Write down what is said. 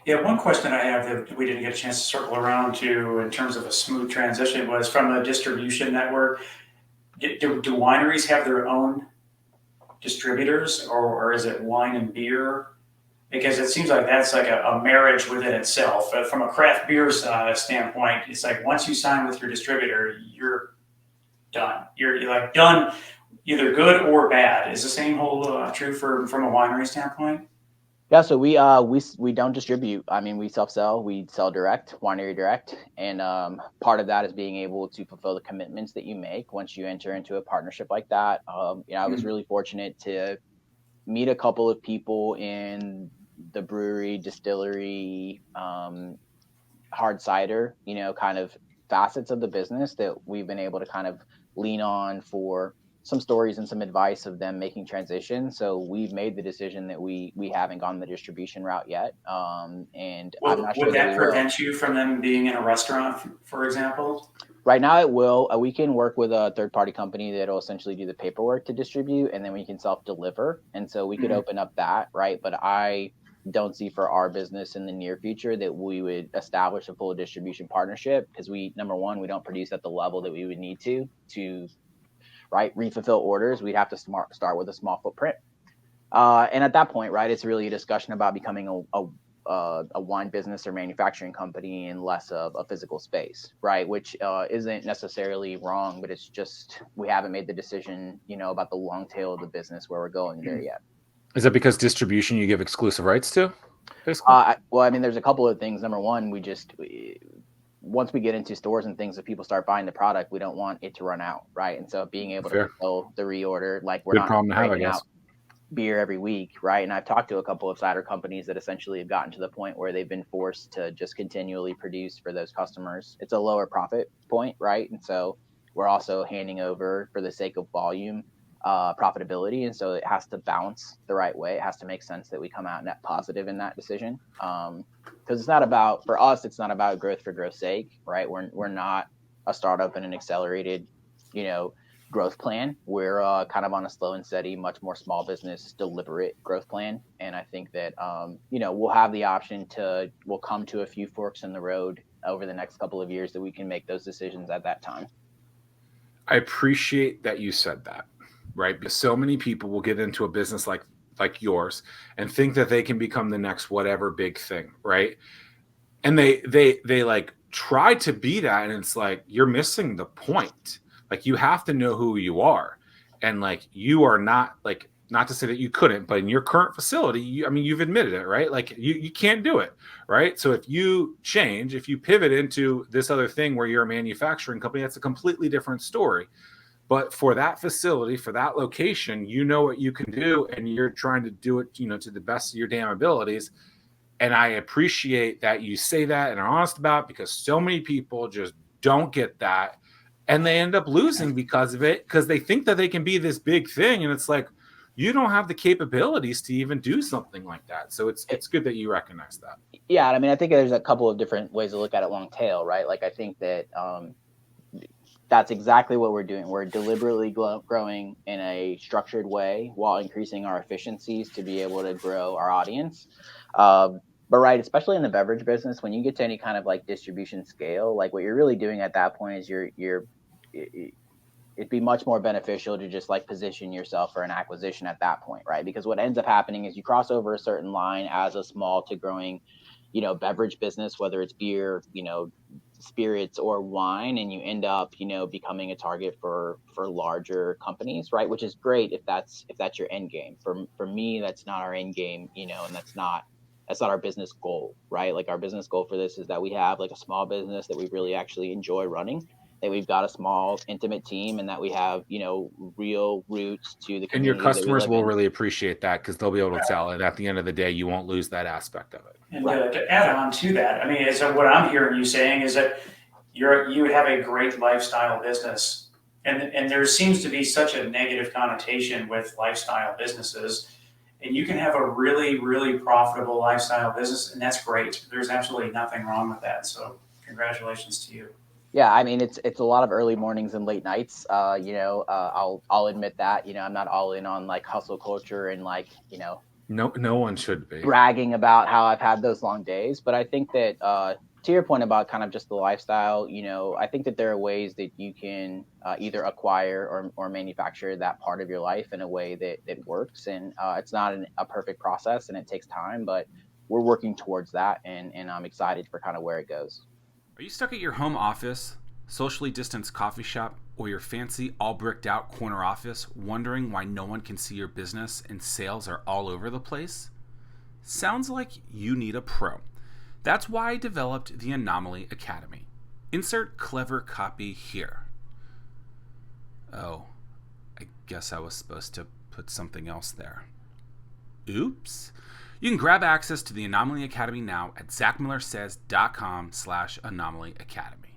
Yeah, one question I have that we didn't get a chance to circle around to in terms of a smooth transition was from a distribution network. Do wineries have their own distributors, or is it wine and beer? Because it seems like that's like a marriage within itself. From a craft beer standpoint, it's like once you sign with your distributor, you're done. You're like done, either good or bad. Is the same hold true for from a winery standpoint? Yeah, so we don't distribute. I mean, we self sell. We sell direct, winery direct, and part of that is being able to fulfill the commitments that you make once you enter into a partnership like that. I was Mm. really fortunate to meet a couple of people in the brewery, distillery, hard cider, kind of facets of the business that we've been able to kind of lean on for some stories and some advice of them making transition. So we've made the decision that we haven't gone the distribution route yet, and I'm not Would sure that we that will. prevent you from them being in a restaurant, for example? Right now, it will. We can work with a third party company that'll essentially do the paperwork to distribute, and then we can self deliver. And so we could Mm. open up that, right? But I don't see for our business in the near future that we would establish a full distribution partnership because number one, we don't produce at the level that we would need to right refulfill orders. We'd have to start with a small footprint. And at that point, right, it's really a discussion about becoming a wine business or manufacturing company and less of a physical space, right? Which isn't necessarily wrong, but it's just we haven't made the decision, about the long tail of the business where we're going there Mm. yet. Is that because distribution you give exclusive rights to, basically? Well, I mean, there's a couple of things. Number one, once we get into stores and things, if people start buying the product, we don't want it to run out, right? And so being able to Fair. fulfill the reorder, like we're Good not problem to have, I cranking guess. out beer every week, right? And I've talked to a couple of cider companies that essentially have gotten to the point where they've been forced to just continually produce for those customers. It's a lower profit point, right? And so we're also handing over for the sake of volume, profitability, and so it has to balance the right way. It has to make sense that we come out net positive in that decision. Because it's not about for us, it's not about growth for growth's sake, right? We're not a startup in an accelerated, you know, growth plan. We're kind of on a slow and steady, much more small business, deliberate growth plan. And I think that, we'll have the option we'll come to a few forks in the road over the next couple of years that we can make those decisions at that time. I appreciate that you said that, right? Because so many people will get into a business like yours and think that they can become the next whatever big thing, right? And they like try to be that, and it's like you're missing the point. Like you have to know who you are, and like you are not like not to say that you couldn't, but in your current facility, I mean, you've admitted it, right? Like you can't do it, right? So if you change, if you pivot into this other thing where you're a manufacturing company, that's a completely different story. But for that facility, for that location, you know what you can do, and you're trying to do it, to the best of your damn abilities. And I appreciate that you say that and are honest about it because so many people just don't get that. And they end up losing because of it, because they think that they can be this big thing. And it's like, you don't have the capabilities to even do something like that. So it's good that you recognize that. Yeah, I mean, I think there's a couple of different ways to look at it long tail, right? Like, I think that that's exactly what we're doing. We're deliberately growing in a structured way while increasing our efficiencies to be able to grow our audience. But right, especially in the beverage business, when you get to any kind of like distribution scale, like what you're really doing at that point is it'd be much more beneficial to just like position yourself for an acquisition at that point, right? Because what ends up happening is you cross over a certain line as a small to growing, beverage business, whether it's beer, spirits or wine, and you end up, becoming a target for larger companies, right? Which is great if that's your end game. For me, that's not our end game, and that's not our business goal, right? Like our business goal for this is that we have like a small business that we really actually enjoy running, that we've got a small intimate team, and that we have, real roots to the And your community that we customers live will in. really appreciate that because they'll be able to Right. tell. And at the end of the day, you won't lose that aspect of it. And Right. to add on to that, I mean, so what I'm hearing you saying is that you have a great lifestyle business, and there seems to be such a negative connotation with lifestyle businesses, and you can have a really really profitable lifestyle business, and that's great. There's absolutely nothing wrong with that. So congratulations to you. Yeah, I mean it's a lot of early mornings and late nights. I'll admit that. I'm not all in on like hustle culture and like No one should be. bragging about how I've had those long days. But I think that to your point about kind of just the lifestyle, I think that there are ways that you can either acquire or manufacture that part of your life in a way that works. And it's not a perfect process and it takes time, but we're working towards that. And I'm excited for kind of where it goes. Are you stuck at your home office, socially distanced coffee shop, or your fancy, all bricked out corner office, wondering why no one can see your business and sales are all over the place? Sounds like you need a pro. That's why I developed the Anomaly Academy. Insert clever copy here. Oh, I guess I was supposed to put something else there. Oops. You can grab access to the Anomaly Academy now at zackmillersays.com/Anomaly Academy.